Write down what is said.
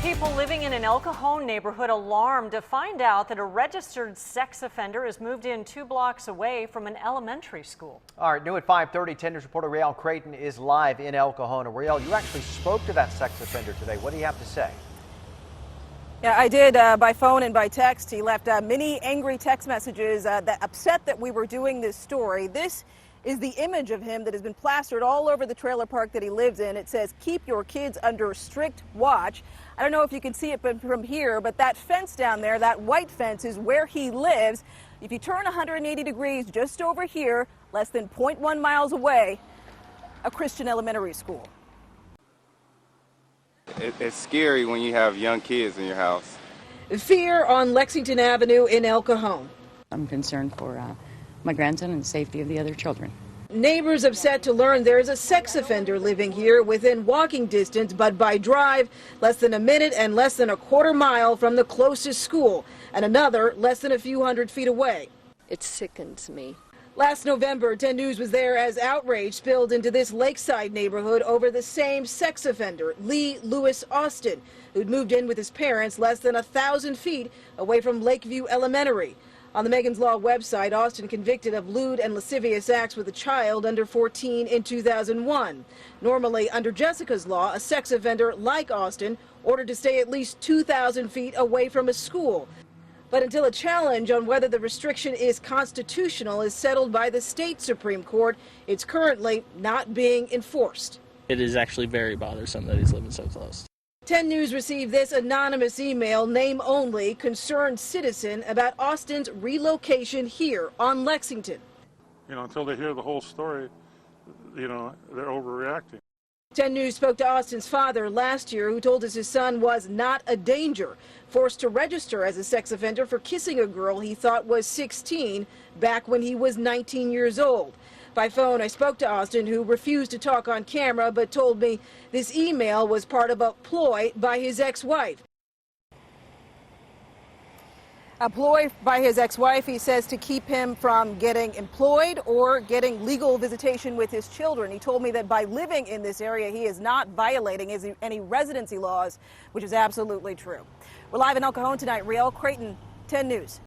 People living in an El Cajon neighborhood alarmed to find out that a registered sex offender has moved in 2 blocks away from an elementary school. All right, new at 5:30, 10 News reporter Riel Creighton is live in El Cajon. Riel, you actually spoke to that sex offender today. What do you have to say? Yeah, I did by phone and by text. He left many angry text messages that upset that we were doing this story. This is the image of him that has been plastered all over the trailer park that he lives in. It says, "Keep your kids under strict watch." I don't know if you can see it from here, but that fence down there, that white fence, is where he lives. If you turn 180 degrees just over here, less than 0.1 miles away, a Christian elementary school. It's scary when you have young kids in your house. Fear on Lexington Avenue in El Cajon. I'm concerned for my grandson and the safety of the other children. Neighbors upset to learn there is a sex offender living here within walking distance, but by drive, less than a minute and less than a quarter mile from the closest school, and another less than a few hundred feet away. It sickens me. Last November, 10 News was there as outrage spilled into this lakeside neighborhood over the same sex offender, Lee Lewis Austin, who'd moved in with his parents less than 1,000 feet away from Lakeview Elementary. On the Megan's Law website, Austin convicted of lewd and lascivious acts with a child under 14 in 2001. Normally, under Jessica's law, a sex offender like Austin ordered to stay at least 2,000 feet away from a school. But until a challenge on whether the restriction is constitutional is settled by the state Supreme Court, it's currently not being enforced. It is actually very bothersome that he's living so close. 10 News received this anonymous email, name only, concerned citizen about Austin's relocation here on Lexington. Until they hear the whole story, they're overreacting. 10 News spoke to Austin's father last year, who told us his son was not a danger, forced to register as a sex offender for kissing a girl he thought was 16 back when he was 19 years old. By phone, I spoke to Austin, who refused to talk on camera, but told me this email was part of a ploy by his ex-wife. A ploy by his ex-wife, he says, to keep him from getting employed or getting legal visitation with his children. He told me that by living in this area, he is not violating any residency laws, which is absolutely true. We're live in El Cajon tonight. Riel Creighton, 10 News.